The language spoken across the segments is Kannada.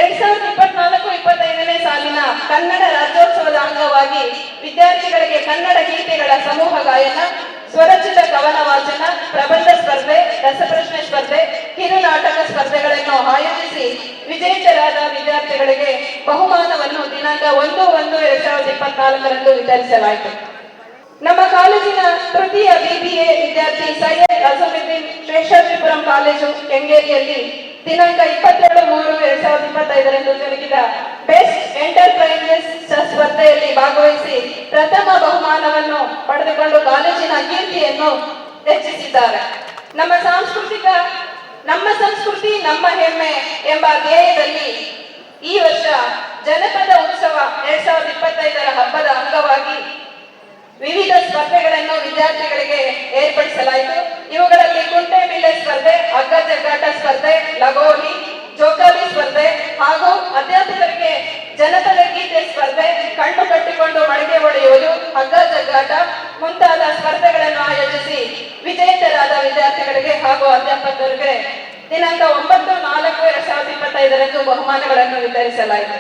2024-25ನೇ ಸಾಲಿನ ಕನ್ನಡ ರಾಜ್ಯೋತ್ಸವದ ಅಂಗವಾಗಿ ವಿದ್ಯಾರ್ಥಿಗಳಿಗೆ ಕನ್ನಡ ಗೀತೆಗಳ ಸಮೂಹ ಗಾಯನ, ಸ್ವರಚಿತ ಕವನ ವಾಚನ, ಪ್ರಬಂಧ ಸ್ಪರ್ಧೆ, ರಸಪ್ರಶ್ನೆ ಸ್ಪರ್ಧೆ, ಕಿರು ನಾಟಕ ಸ್ಪರ್ಧೆಗಳನ್ನು ಆಯೋಜಿಸಿ ವಿಜೇತರಾದ ವಿದ್ಯಾರ್ಥಿಗಳಿಗೆ ಬಹುಮಾನವನ್ನು ದಿನಾಂಕ 1/1/2024 ವಿತರಿಸಲಾಯಿತು. ನಮ್ಮ ಕಾಲೇಜಿನ ತೃತೀಯ BBA ವಿದ್ಯಾರ್ಥಿ ಸೈಯದ್ ಅಜಮುದ್ದೀನ್ ಶೇಷಾದ್ರಿಪುರಂ ಕಾಲೇಜು ಕೆಂಗೇರಿಯಲ್ಲಿ ದಿನಾಂಕ 27/3/2025 ಜರುಗಿದ ಬೆಸ್ಟ್ ಎಂಟರ್ಪ್ರೈಸಸ್ ಸ್ಪರ್ಧೆಯಲ್ಲಿ ಭಾಗವಹಿಸಿ ಪ್ರಥಮ ಬಹುಮಾನವನ್ನು ಪಡೆದುಕೊಂಡು ಕಾಲೇಜಿನ ಕೀರ್ತಿಯನ್ನು ಹೆಚ್ಚಿಸಿದ್ದಾರೆ. ನಮ್ಮ ಸಂಸ್ಕೃತಿ ನಮ್ಮ ಹೆಮ್ಮೆ ಎಂಬ ಧ್ಯೇಯದಲ್ಲಿ ಈ ವರ್ಷ ಜನಪದ ಉತ್ಸವ 2025 ಹಬ್ಬದ ಅಂಗವಾಗಿ ವಿವಿಧ ಸ್ಪರ್ಧೆಗಳನ್ನು ವಿದ್ಯಾರ್ಥಿಗಳಿಗೆ ಏರ್ಪಡಿಸಲಾಯಿತು. ಇವುಗಳಲ್ಲಿ ಕುಂಟೆಬಿಲ್ಲೆ ಸ್ಪರ್ಧೆ, ಹಗ್ಗ ಜಗ್ಗಾಟ ಸ್ಪರ್ಧೆ, ಲಗೋರಿ, ಜೋಕಾಲಿ ಸ್ಪರ್ಧೆ ಹಾಗೂ ಅಧ್ಯಾಪಕರಿಗೆ ಜನಪದ ಗೀತೆ ಸ್ಪರ್ಧೆ, ಕಣ್ಣು ಕಟ್ಟಿಕೊಂಡು ಮಳಿಗೆ ಹೊಡೆಯುವುದು, ಹಗ್ಗ ಜಗ್ಗಾಟ ಮುಂತಾದ ಸ್ಪರ್ಧೆಗಳನ್ನು ಆಯೋಜಿಸಿ ವಿಜೇತರಾದ ವಿದ್ಯಾರ್ಥಿಗಳಿಗೆ ಹಾಗೂ ಅಧ್ಯಾಪಕರಿಗೆ ದಿನಾಂಕ 9/4/2025 ಬಹುಮಾನಗಳನ್ನು ವಿತರಿಸಲಾಯಿತು.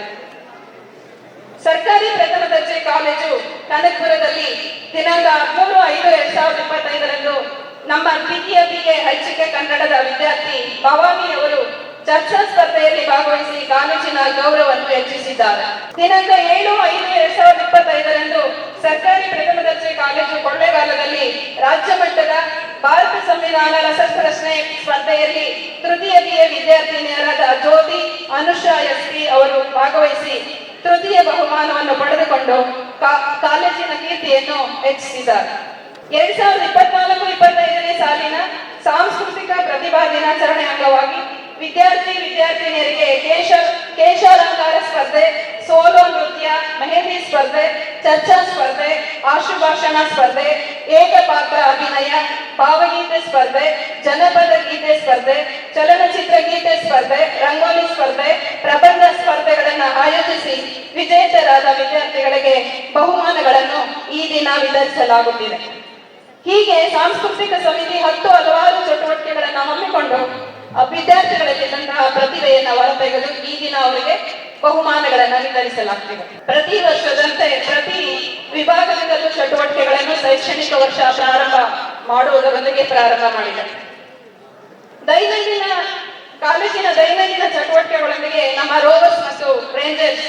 ಸರ್ಕಾರಿ ಪ್ರಥಮ ದರ್ಜೆ ಕಾಲೇಜು ಕನಕಪುರದಲ್ಲಿ ದಿನಾಂಕ 13/5/2025 ನಮ್ಮ ದ್ವಿತೀಯ BA ಹೈಚಿಕೆ ಕನ್ನಡದ ವಿದ್ಯಾರ್ಥಿ ಭವಾನಿ ಅವರು ಚರ್ಚಾ ಸ್ಪರ್ಧೆಯಲ್ಲಿ ಭಾಗವಹಿಸಿ ಕಾಲೇಜಿನ ಗೌರವವನ್ನು ಹೆಚ್ಚಿಸಿದ್ದಾರೆ. ದಿನಾಂಕ 7/5/2025 ಸರ್ಕಾರಿ ಪ್ರಥಮ ದರ್ಜೆ ಕಾಲೇಜು ಕೊಳ್ಳೇಗಾಲದಲ್ಲಿ ರಾಜ್ಯ ಮಟ್ಟದ ಭಾರತ ಸಂವಿಧಾನ ರಸಪ್ರಶ್ನೆ ಸ್ಪರ್ಧೆಯಲ್ಲಿ ತೃತೀಯ BA ವಿದ್ಯಾರ್ಥಿನಿಯರಾದ ಜ್ಯೋತಿ ಅನುಷಾ SP ಅವರು ಭಾಗವಹಿಸಿ ತೃತೀಯ ಬಹುಮಾನವನ್ನು ಪಡೆದುಕೊಂಡು ಕಾಲೇಜಿನ ಕೀರ್ತಿಯನ್ನು ಹೆಚ್ಚಿಸಿದ್ದಾರೆ. 2024-25ನೇ ಸಾಲಿನ ಸಾಂಸ್ಕೃತಿಕ ಪ್ರತಿಭಾ ದಿನಾಚರಣೆ ಅಂಗವಾಗಿ ವಿದ್ಯಾರ್ಥಿನಿಯರಿಗೆ ಕೇಶಾಲಂಕಾರ ಸ್ಪರ್ಧೆ, ಸೋಲೋ ನೃತ್ಯ, ಮೆಹಂದಿ ಸ್ಪರ್ಧೆ, ಚರ್ಚಾ ಸ್ಪರ್ಧೆ, ಆಶುಭಾಷಣ ಸ್ಪರ್ಧೆ, ಏಕಪಾತ್ರ ಅಭಿನಯ, ಭಾವಗೀತೆ ಸ್ಪರ್ಧೆ, ಜನಪದ ಗೀತೆ ಸ್ಪರ್ಧೆ, ಚಲನಚಿತ್ರ ಗೀತೆ ಸ್ಪರ್ಧೆ, ರಂಗೋಲಿ ಸ್ಪರ್ಧೆ, ಪ್ರಬಂಧ ಸ್ಪರ್ಧೆಗಳನ್ನು ಆಯೋಜಿಸಿ ವಿಜೇತರಾದ ವಿದ್ಯಾರ್ಥಿಗಳಿಗೆ ಬಹುಮಾನಗಳನ್ನು ಈ ದಿನ ವಿತರಿಸಲಾಗುತ್ತಿದೆ. ಹೀಗೆ ಸಾಂಸ್ಕೃತಿಕ ಸಮಿತಿ 10 ಹಲವಾರು ಚಟುವಟಿಕೆಗಳನ್ನು ಹಮ್ಮಿಕೊಂಡು ವಿದ್ಯಾರ್ಥಿಗಳಲ್ಲಿದ್ದಂತಹ ಪ್ರತಿಭೆಯನ್ನು ಹೊರತೆಗೆದು ಈ ದಿನ ಅವರಿಗೆ ಬಹುಮಾನಗಳನ್ನು ವಿತರಿಸಲಾಗುತ್ತಿದೆ. ಪ್ರತಿ ವರ್ಷದಂತೆ ಪ್ರತಿ ವಿಭಾಗದಿಂದಲೂ ಚಟುವಟಿಕೆಗಳನ್ನು ಶೈಕ್ಷಣಿಕ ವರ್ಷ ಪ್ರಾರಂಭ ಮಾಡುವುದರೊಂದಿಗೆ ಪ್ರಾರಂಭ ಮಾಡಿದೆ. ಕಾಲೇಜಿನ ದೈನಂದಿನ ಚಟುವಟಿಕೆಗಳೊಂದಿಗೆ ನಮ್ಮ ರೋವರ್ಸ್ ಮತ್ತು ರೇಂಜರ್ಸ್,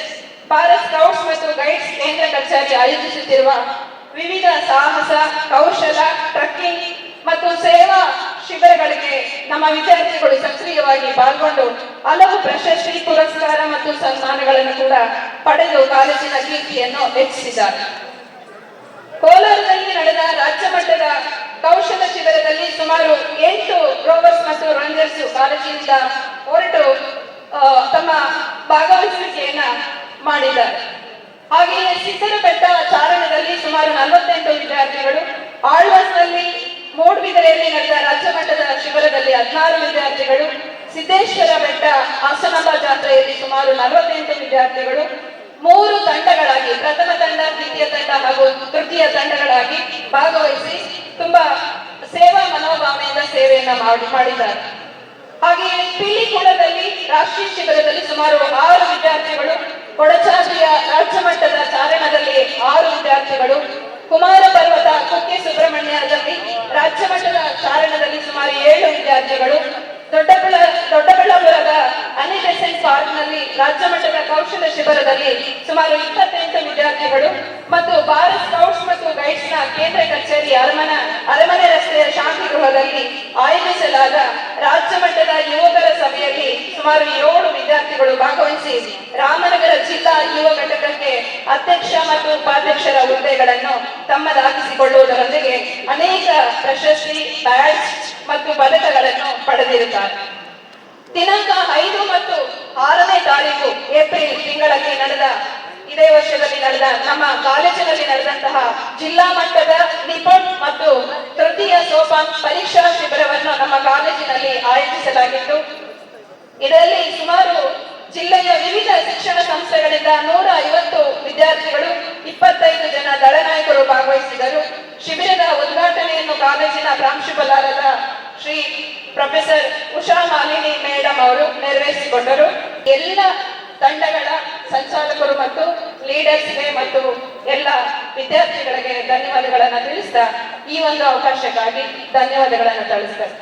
ಭಾರತ್ ಸ್ಕೌಟ್ಸ್ ಮತ್ತು ಗೈಡ್ಸ್ ಕೇಂದ್ರ ಕಚೇರಿ ಆಯೋಜಿಸುತ್ತಿರುವ ವಿವಿಧ ಸಾಹಸ, ಕೌಶಲ, ಟ್ರಕ್ಕಿಂಗ್ ಮತ್ತು ಸೇವಾ ಶಿಬಿರಗಳಿಗೆ ನಮ್ಮ ವಿದ್ಯಾರ್ಥಿಗಳು ಸಕ್ರಿಯವಾಗಿ ಪಾಲ್ಗೊಂಡು ಹಲವು ಪ್ರಶಸ್ತಿ, ಪುರಸ್ಕಾರ ಮತ್ತು ಸನ್ಮಾನಗಳನ್ನು ಕೂಡ ಪಡೆದು ಕಾಲೇಜಿನ ಕೀರ್ತಿಯನ್ನು ಹೆಚ್ಚಿಸಿದ್ದಾರೆ. ಕೋಲಾರದಲ್ಲಿ ನಡೆದ ರಾಜ್ಯ ಮಟ್ಟದ ಕೌಶಲ ಶಿಬಿರದಲ್ಲಿ ಸುಮಾರು 8 ರೋವರ್ಸ್ ಮತ್ತು ರೇಂಜರ್ಸ್ ಕಾಲೇಜಿನಿಂದ ಹೊರಟು ತಮ್ಮ ಭಾಗವಹಿಸುವಿಕೆಯನ್ನ ಮಾಡಿದ್ದಾರೆ. ಹಾಗೆಯೇ ಸಿದ್ದರ ಬೆಟ್ಟ ಚಾರಣದಲ್ಲಿ ಸುಮಾರು 48 ವಿದ್ಯಾರ್ಥಿಗಳು, ಆಳ್ವಾಸ್ನಲ್ಲಿ ಮೂಡಬಿದರೆಯಲ್ಲಿ ನಡೆದ ರಾಜ್ಯ ಮಟ್ಟದ ಶಿಬಿರದಲ್ಲಿ 16 ವಿದ್ಯಾರ್ಥಿಗಳು, ಸಿದ್ದೇಶ್ವರ ಬೆಟ್ಟ ಹಾಸನಾಂಬ ಜಾತ್ರೆಯಲ್ಲಿ ಸುಮಾರು 48 ವಿದ್ಯಾರ್ಥಿಗಳು 3 ತಂಡಗಳಾಗಿ, ಪ್ರಥಮ ತಂಡ, ದ್ವಿತೀಯ ತಂಡ ಹಾಗೂ ತೃತೀಯ ತಂಡಗಳಾಗಿ ಭಾಗವಹಿಸಿ ತುಂಬಾ ಸೇವಾ ಮನೋಭಾವನೆಯಿಂದ ಸೇವೆಯನ್ನ ಮಾಡಿದ್ದಾರೆ. ಹಾಗೆಯೇ ಪಿಲಿಕುಳದಲ್ಲಿ ರಾಷ್ಟ್ರೀಯ ಶಿಬಿರದಲ್ಲಿ ಸುಮಾರು 6 ವಿದ್ಯಾರ್ಥಿಗಳು, ಕೊಡಚಾದ್ರಿಯ ರಾಜ್ಯ ಮಟ್ಟದ ಚಾರಣದಲ್ಲಿ 6 ವಿದ್ಯಾರ್ಥಿಗಳು, ಕುಮಾರ ಪರ್ವತ ಕುಕ್ಕೆ ಸುಬ್ರಹ್ಮಣ್ಯದಲ್ಲಿ ರಾಜ್ಯ ಮಟ್ಟದ ಚಾರಣದಲ್ಲಿ ಸುಮಾರು 7 ವಿದ್ಯಾರ್ಥಿಗಳು, ದೊಡ್ಡಬಳ್ಳಾಪುರದ ಅನಿಬೆಸೆಂಟ್ ಪಾರ್ಕ್ನಲ್ಲಿ ರಾಜ್ಯ ಮಟ್ಟದ ಕೌಶಲ ಶಿಬಿರದಲ್ಲಿ ಸುಮಾರು 28 ವಿದ್ಯಾರ್ಥಿಗಳು ಮತ್ತು ಭಾರತ್ ಸ್ಕೌಟ್ಸ್ ಮತ್ತು ಗೈಡ್ಸ್ ನ ಕೇಂದ್ರ ಕಚೇರಿ ಅರಮನೆ ರಸ್ತೆಯ ಶಾಂತಿ ಗೃಹದಲ್ಲಿ ಆಯೋಜಿಸಲಾದ ರಾಜ್ಯ ಮಟ್ಟದ ಯುವಕರ ಸಭೆಯಲ್ಲಿ ಸುಮಾರು 7 ವಿದ್ಯಾರ್ಥಿಗಳು ಭಾಗವಹಿಸಿ ರಾಮನಗರ ಜಿಲ್ಲಾ ಯುವ ಘಟಕಕ್ಕೆ ಅಧ್ಯಕ್ಷ ಮತ್ತು ಉಪಾಧ್ಯಕ್ಷರ ಹುದ್ದೆಗಳನ್ನು ತಮ್ಮದಾಗಿಸಿಕೊಳ್ಳುವುದರೊಂದಿಗೆ ಅನೇಕ ಪ್ರಶಸ್ತಿ, ಬ್ಯಾಡ್ಜ್ ಮತ್ತು ಪದಕಗಳನ್ನು ಪಡೆದಿರುತ್ತಾರೆ. ದಿನಾಂಕ 5 ಮತ್ತು 6ನೇ ತಾರೀಕು ಏಪ್ರಿಲ್ ತಿಂಗಳಲ್ಲಿ ಇದೇ ವರ್ಷದಲ್ಲಿ ನಡೆದ ನಮ್ಮ ಕಾಲೇಜಿನಲ್ಲಿ ನಡೆದಂತಹ ಜಿಲ್ಲಾ ಮಟ್ಟದ ನಿಪುಣ್ ಮತ್ತು ತೃತೀಯ ಸೋಪಾನ್ ಪರೀಕ್ಷಾ ಶಿಬಿರವನ್ನು ನಮ್ಮ ಕಾಲೇಜಿನಲ್ಲಿ ಆಯೋಜಿಸಲಾಗಿತ್ತು. ಇದರಲ್ಲಿ ಸುಮಾರು ಜಿಲ್ಲೆಯ ವಿವಿಧ ಶಿಕ್ಷಣ ಸಂಸ್ಥೆಗಳಿಂದ 150 ವಿದ್ಯಾರ್ಥಿಗಳು, 25 ಜನ ದಳನಾಯಕರು ಭಾಗವಹಿಸಿದರು. ಶಿಬಿರದ ಉದ್ಘಾಟನೆಯನ್ನು ಕಾಲೇಜಿನ ಪ್ರಾಂಶುಪಾಲರಾದ ಶ್ರೀ ಪ್ರೊಫೆಸರ್ ಉಷಾ ಮಾಲಿನಿ ಮೇಡಮ್ ಅವರು ನೆರವೇರಿಸಿಕೊಂಡರು. ಎಲ್ಲ ತಂಡಗಳ ಸಂಚಾಲಕರು ಮತ್ತು ಲೀಡರ್ಸ್ಗೆ ಮತ್ತು ಎಲ್ಲ ವಿದ್ಯಾರ್ಥಿಗಳಿಗೆ ಧನ್ಯವಾದಗಳನ್ನು ತಿಳಿಸ್ತಾ ಈ ಒಂದು ಅವಕಾಶಕ್ಕಾಗಿ ಧನ್ಯವಾದಗಳನ್ನು ತಿಳಿಸ್ತೇನೆ.